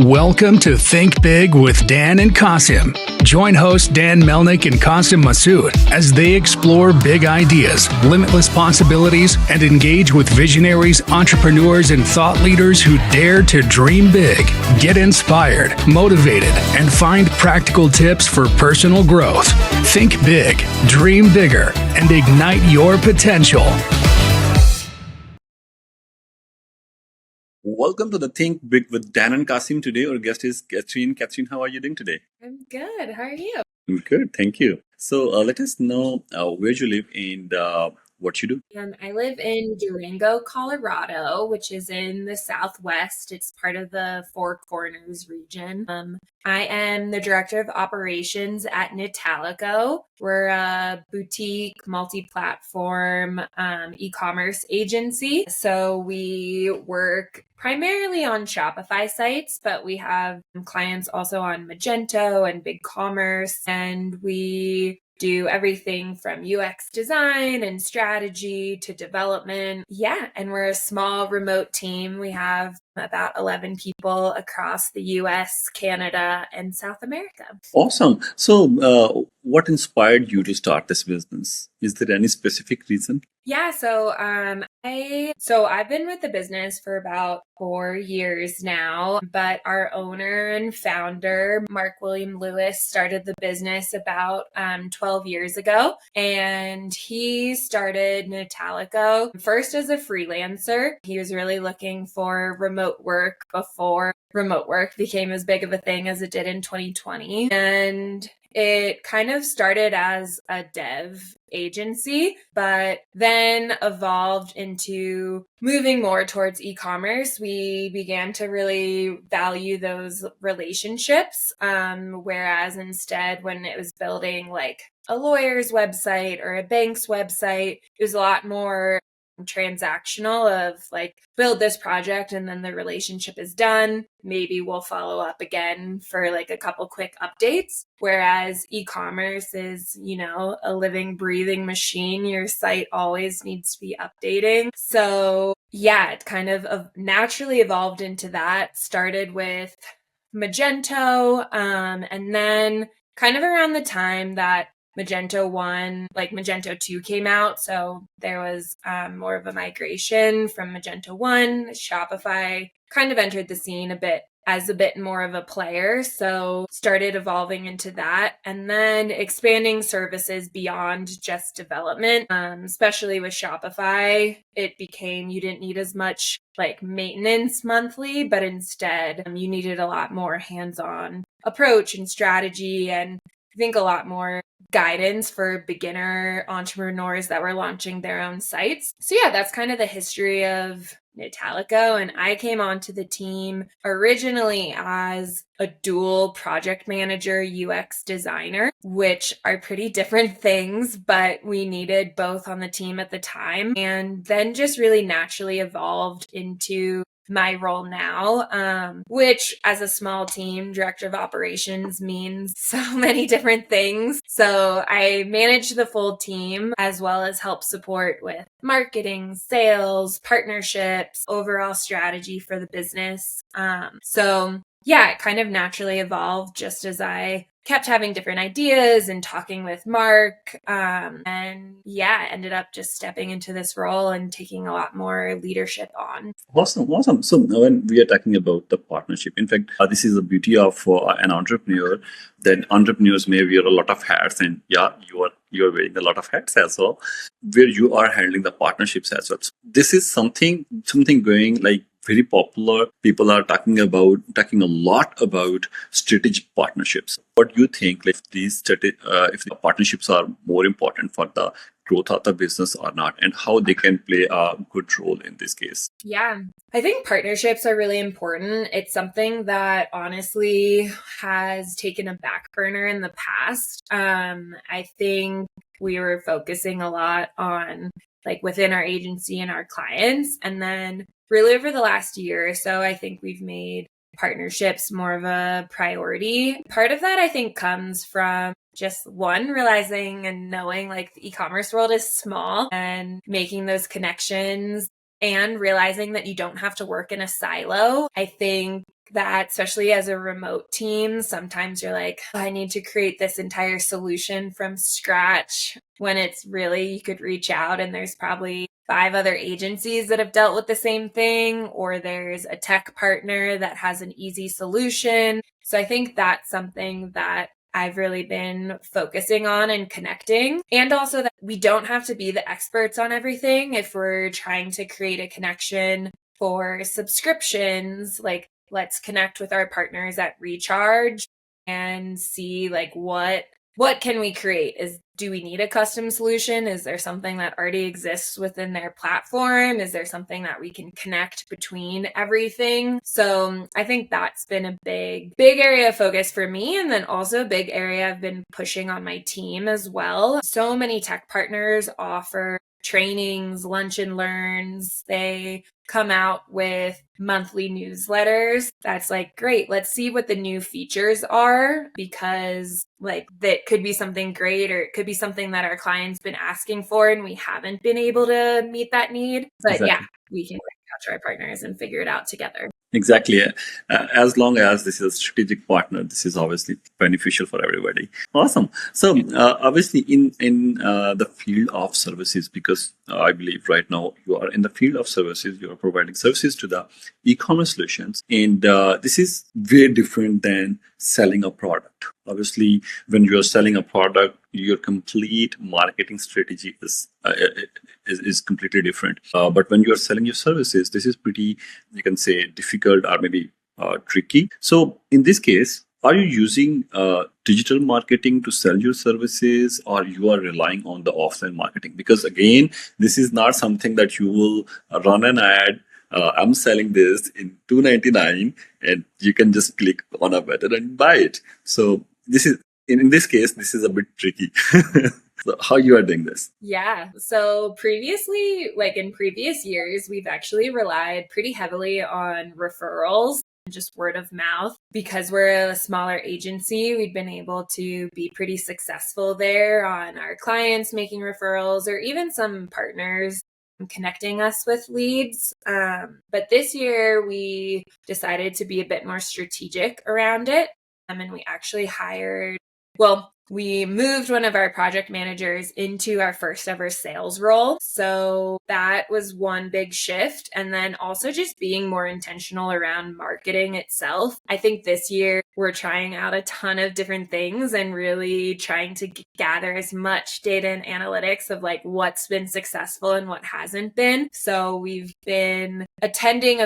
Welcome to Think Big with Dan and Qasim. Join hosts Dan Melnick and Qasim Masood as they explore big ideas, limitless possibilities, and engage with visionaries, entrepreneurs, and thought leaders who dare to dream big, get inspired, motivated, and find practical tips for personal growth. Think big, dream bigger, and ignite your potential. Welcome to the Think Big with Dan and Qasim. Today, our guest is Katherine. Katherine, how are you doing today? I'm good. How are you? I'm good, thank you. So, let us know where you live and what you do. I live in Durango, Colorado, which is in the Southwest. It's part of the Four Corners region. I am the director of operations at Netalico. We're a boutique, multi-platform e-commerce agency. So we work primarily on Shopify sites, but we have clients also on Magento and BigCommerce, and we do everything from UX design and strategy to development. Yeah, and we're a small remote team. We have about 11 people across the US, Canada, and South America. Awesome. So, what inspired you to start this business? Is there any specific reason? Yeah, so I've been with the business for about 4 years now, but our owner and founder, Mark William Lewis, started the business about 12 years ago, and he started Netalico first as a freelancer. He was really looking for remote work before remote work became as big of a thing as it did in 2020, and it kind of started as a dev agency, but then evolved into moving more towards e-commerce. We began to really value those relationships, whereas instead when it was building like a lawyer's website or a bank's website, it was a lot more transactional of like build this project and then the relationship is done. Maybe we'll follow up again for like a couple quick updates. Whereas e-commerce is, a living, breathing machine. Your site always needs to be updating. So yeah, it kind of naturally evolved into that. Started with Magento, and then kind of around the time that Magento 1, like Magento 2 came out. So there was more of a migration from Magento 1. Shopify kind of entered the scene a bit more of a player. So started evolving into that and then expanding services beyond just development, especially with Shopify. It became you didn't need as much like maintenance monthly, but instead you needed a lot more hands-on approach and strategy, and I think a lot more guidance for beginner entrepreneurs that were launching their own sites. So yeah, that's kind of the history of Netalico. And I came onto the team originally as a dual project manager, UX designer, which are pretty different things, but we needed both on the team at the time. And then just really naturally evolved into my role now, which as a small team, director of operations means so many different things. So I manage the full team as well as help support with marketing, sales, partnerships, overall strategy for the business. So yeah, it kind of naturally evolved just as I kept having different ideas and talking with Mark. And yeah, ended up just stepping into this role and taking a lot more leadership on. Awesome. So, when we are talking about the partnership, in fact, this is the beauty of an entrepreneur. That entrepreneurs may wear a lot of hats, and yeah, you are wearing a lot of hats as well, where you are handling the partnerships as well. So this is something going like very popular. People are talking a lot about strategic partnerships. What do you think? Like if the partnerships are more important for the growth of the business or not, and how they can play a good role in this case? Yeah, I think partnerships are really important. It's something that honestly has taken a back burner in the past. I think we were focusing a lot on like within our agency and our clients. And then really over the last year or so, I think we've made partnerships more of a priority. Part of that, I think, comes from just one, realizing and knowing like the e-commerce world is small and making those connections and realizing that you don't have to work in a silo. I think that, especially as a remote team, sometimes you're like, I need to create this entire solution from scratch, when it's really, you could reach out and there's probably 5 other agencies that have dealt with the same thing, or there's a tech partner that has an easy solution. So I think that's something that I've really been focusing on and connecting. And also that we don't have to be the experts on everything. If we're trying to create a connection for subscriptions, like let's connect with our partners at Recharge and see like what can we create? Do we need a custom solution? Is there something that already exists within their platform? Is there something that we can connect between everything? So I think that's been a big area of focus for me. And then also a big area I've been pushing on my team as well. So many tech partners offer trainings, lunch and learns. They come out with monthly newsletters. That's like, great. Let's see what the new features are, because like that could be something great, or it could be something that our clients been asking for and we haven't been able to meet that need. But Exactly. yeah, we can reach out to our partners and figure it out together. Exactly. As long as this is a strategic partner, this is obviously beneficial for everybody. Awesome. So obviously in the field of services, because I believe right now you are in the field of services, you are providing services to the e-commerce solutions, and this is very different than selling a product. Obviously, when you are selling a product, your complete marketing strategy is completely different. But when you are selling your services, this is pretty, you can say, difficult or maybe tricky. So in this case, are you using digital marketing to sell your services, or you are relying on the offline marketing? Because again, this is not something that you will run an ad. I'm selling this in $2.99, and you can just click on a button and buy it. So this is in this case, this is a bit tricky. So how you are doing this? Yeah. So previously, like in previous years, we've actually relied pretty heavily on referrals and just word of mouth. Because we're a smaller agency, we've been able to be pretty successful there on our clients making referrals, or even some partners connecting us with leads. But this year we decided to be a bit more strategic around it. And we actually we moved one of our project managers into our first ever sales role. So that was one big shift. And then also just being more intentional around marketing itself. I think this year we're trying out a ton of different things and really trying to gather as much data and analytics of like what's been successful and what hasn't been. So we've been attending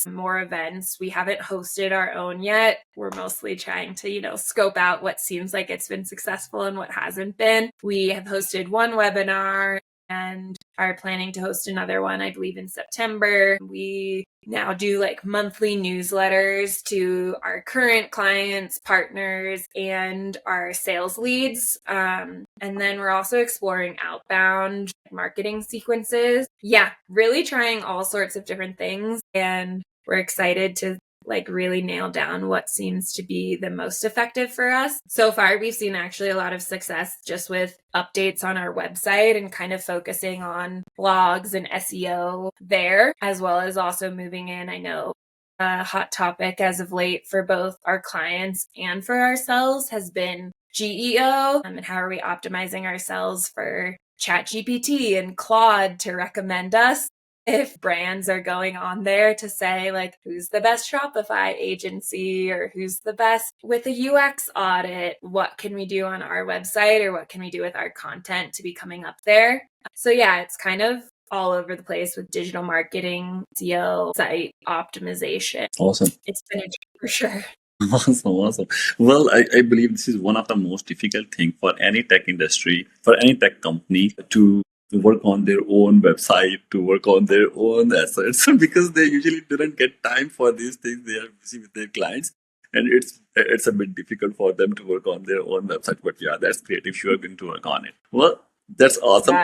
more events. We haven't hosted our own yet. We're mostly trying to, scope out what seems like it's been successful and what hasn't been. We have hosted one webinar and are planning to host another one, I believe, in September. We now do like monthly newsletters to our current clients, partners, and our sales leads. And then we're also exploring outbound marketing sequences. Yeah, really trying all sorts of different things. And we're excited to like really nail down what seems to be the most effective for us. So far, we've seen actually a lot of success just with updates on our website and kind of focusing on blogs and SEO there, as well as also moving in. I know a hot topic as of late for both our clients and for ourselves has been GEO, and how are we optimizing ourselves for ChatGPT and Claude to recommend us. If brands are going on there to say like, who's the best Shopify agency, or who's the best with a UX audit, what can we do on our website, or what can we do with our content to be coming up there? So yeah, it's kind of all over the place with digital marketing, SEO, site optimization. Awesome. It's been a journey for sure. Awesome. Well, I believe this is one of the most difficult thing for any tech industry, for any tech company to work on their own website, to work on their own assets, because they usually didn't get time for these things. They are busy with their clients, and it's a bit difficult for them to work on their own website. But yeah, that's great if you are going to work on it. Well, that's awesome.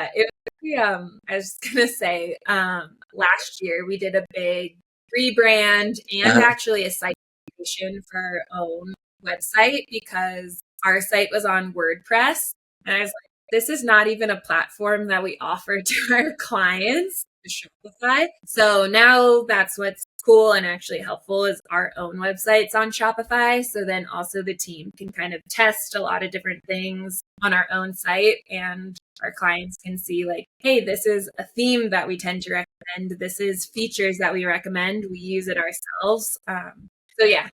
Yeah, I was gonna say, last year we did a big rebrand and actually a site creation for our own website, because our site was on WordPress, and I was like, this is not even a platform that we offer to our clients. to Shopify. So now that's what's cool and actually helpful is our own websites on Shopify. So then also the team can kind of test a lot of different things on our own site, and our clients can see like, hey, this is a theme that we tend to recommend. This is features that we recommend. We use it ourselves. So yeah,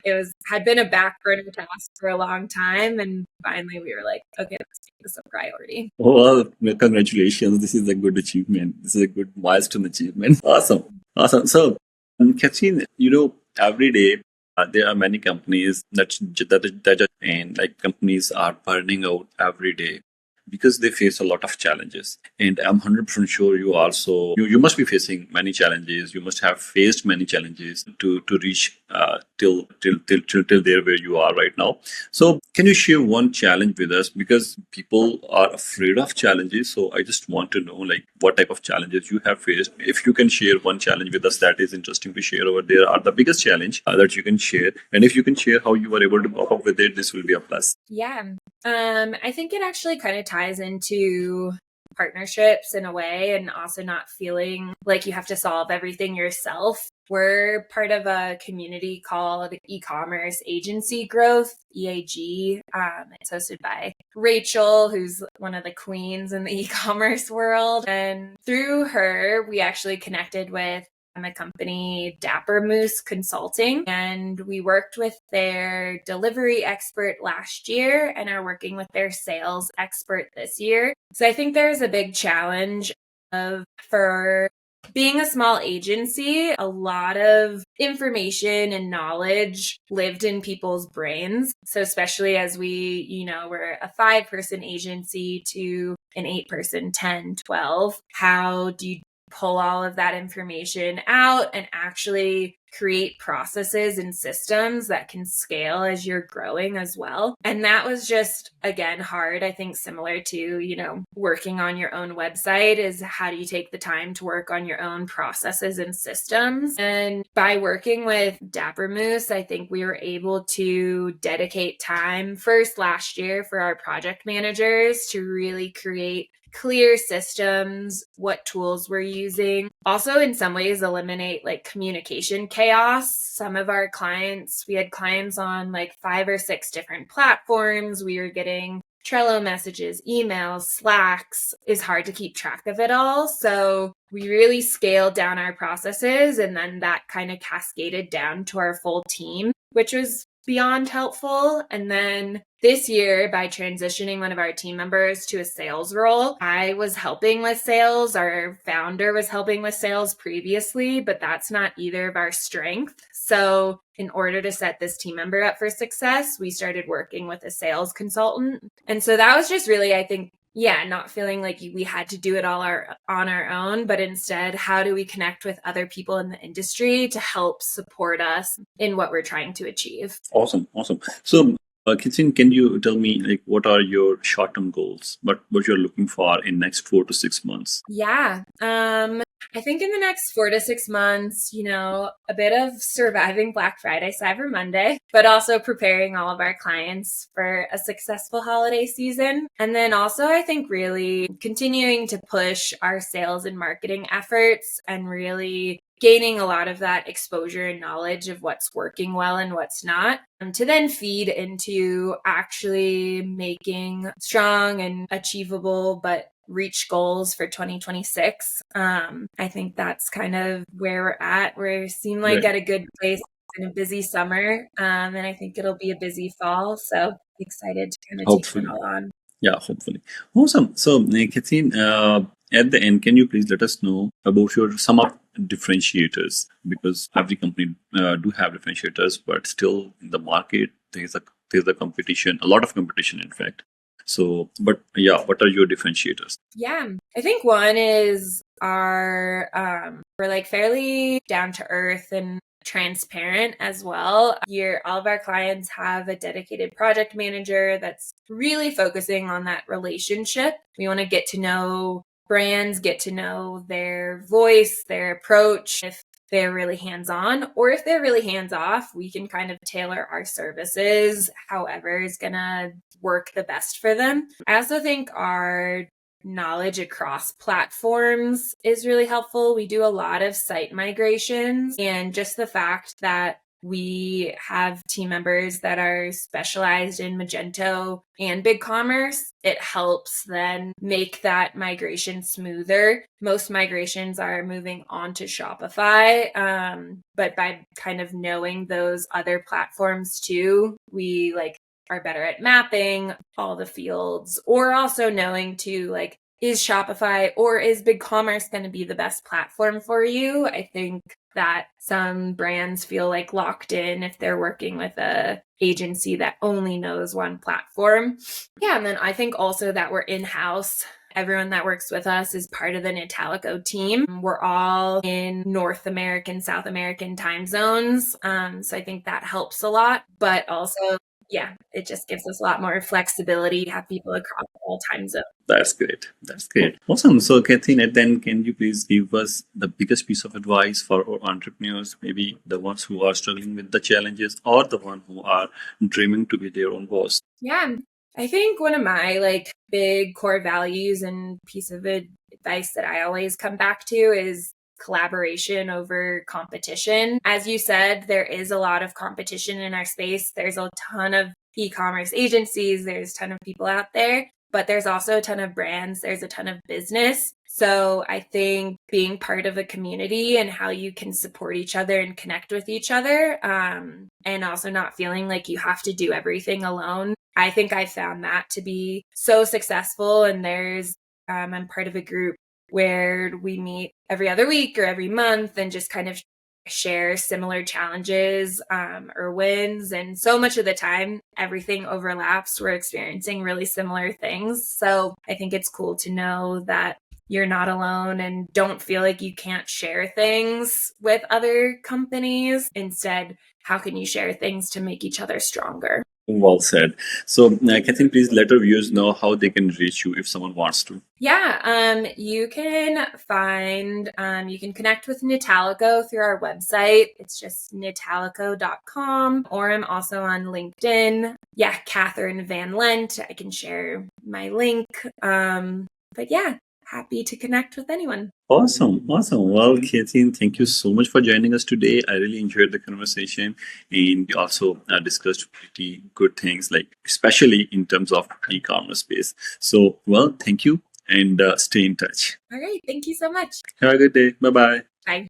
had been a back burner task for a long time. And finally we were like, okay, let's make this a priority. Well, congratulations. This is a good achievement. This is a good milestone achievement. Awesome. Awesome. So, Katherine, every day there are many companies and like companies are burning out every day because they face a lot of challenges. And I'm 100% sure you must be facing many challenges. You must have faced many challenges to reach till there where you are right now. So can you share one challenge with us? Because people are afraid of challenges. So I just want to know like what type of challenges you have faced. If you can share one challenge with us that is interesting to share over there, are the biggest challenge that you can share. And if you can share how you were able to cope up with it, this will be a plus. Yeah. I think it actually kind of ties into partnerships in a way, and also not feeling like you have to solve everything yourself. We're part of a community called E-commerce Agency Growth, EAG. It's hosted by Rachel, who's one of the queens in the e-commerce world. And through her, we actually connected with a company, Dapper Moose Consulting, and we worked with their delivery expert last year and are working with their sales expert this year. So I think there's a big challenge for being a small agency, a lot of information and knowledge lived in people's brains. So especially as we're a 5-person agency to an 8-person, 10, 12, how do you pull all of that information out and actually create processes and systems that can scale as you're growing as well? And that was just, again, hard. I think similar to, working on your own website is how do you take the time to work on your own processes and systems? And by working with Dapper Moose, I think we were able to dedicate time first last year for our project managers to really create clear systems, what tools we're using. Also, in some ways, eliminate like communication chaos. Some of our clients, we had clients on like 5 or 6 different platforms. We were getting Trello messages, emails, Slacks. It's hard to keep track of it all. So we really scaled down our processes, and then that kind of cascaded down to our full team, which was beyond helpful. And then this year, by transitioning one of our team members to a sales role, I was helping with sales. Our founder was helping with sales previously, but that's not either of our strengths. So in order to set this team member up for success, we started working with a sales consultant. And so that was just really, I think, not feeling like we had to do it all on our own, but instead, how do we connect with other people in the industry to help support us in what we're trying to achieve? Awesome. So, Katherine, can you tell me like what are your short-term goals? What you're looking for in next 4 to 6 months? Yeah. I think in the next 4 to 6 months, a bit of surviving Black Friday, Cyber Monday, but also preparing all of our clients for a successful holiday season. And then also, I think really continuing to push our sales and marketing efforts and really gaining a lot of that exposure and knowledge of what's working well and what's not, to then feed into actually making strong and achievable but reach goals for 2026. I think that's kind of where we're at. We seem like at a good place in a busy summer, and I think it'll be a busy fall. So excited to kind of take it all on. Yeah, hopefully. Awesome. So, Katherine, at the end, can you please let us know about some of differentiators? Because every company do have differentiators, but still in the market there's a competition, a lot of competition, in fact. So, but yeah, what are your differentiators? Yeah, I think one is we're like fairly down to earth and transparent as well. All of our clients have a dedicated project manager that's really focusing on that relationship. We want to get to know brands, get to know their voice, their approach. If they're really hands-on or if they're really hands-off, we can kind of tailor our services however is going to work the best for them. I also think our knowledge across platforms is really helpful. We do a lot of site migrations, and just the fact that we have team members that are specialized in Magento and BigCommerce, it helps then make that migration smoother. Most migrations are moving on to Shopify, but by kind of knowing those other platforms too, we are better at mapping all the fields, or also knowing to is Shopify or is BigCommerce going to be the best platform for you? I think that some brands feel locked in if they're working with a agency that only knows one platform. Yeah, and then I think also that we're in-house. Everyone that works with us is part of the Netalico team. We're all in North American, South American time zones. So I think that helps a lot, but also it just gives us a lot more flexibility to have people across all time zones. That's great. That's great. Awesome. So, Katherine, then can you please give us the biggest piece of advice for our entrepreneurs, maybe the ones who are struggling with the challenges or the ones who are dreaming to be their own boss? Yeah, I think one of my big core values and piece of advice that I always come back to is collaboration over competition. As you said, there is a lot of competition in our space. There's a ton of e-commerce agencies. There's a ton of people out there, but there's also a ton of brands. There's a ton of business. So I think being part of a community and how you can support each other and connect with each other, and also not feeling like you have to do everything alone. I think I found that to be so successful. And I'm part of a group where we meet every other week or every month and just kind of share similar challenges or wins. And so much of the time, everything overlaps. We're experiencing really similar things. So I think it's cool to know that you're not alone and don't feel like you can't share things with other companies. Instead, how can you share things to make each other stronger? Well said. So, Katherine, please let our viewers know how they can reach you if someone wants to. Yeah, you can connect with Netalico through our website. It's just netalico.com, or I'm also on LinkedIn. Yeah, Katherine Vanlent. I can share my link. But yeah, happy to connect with anyone. Awesome. Well, Katherine, thank you so much for joining us today. I really enjoyed the conversation, and we also discussed pretty good things, especially in terms of e-commerce space. So, well, thank you, and stay in touch. All right. Thank you so much. Have a good day. Bye-bye. Bye.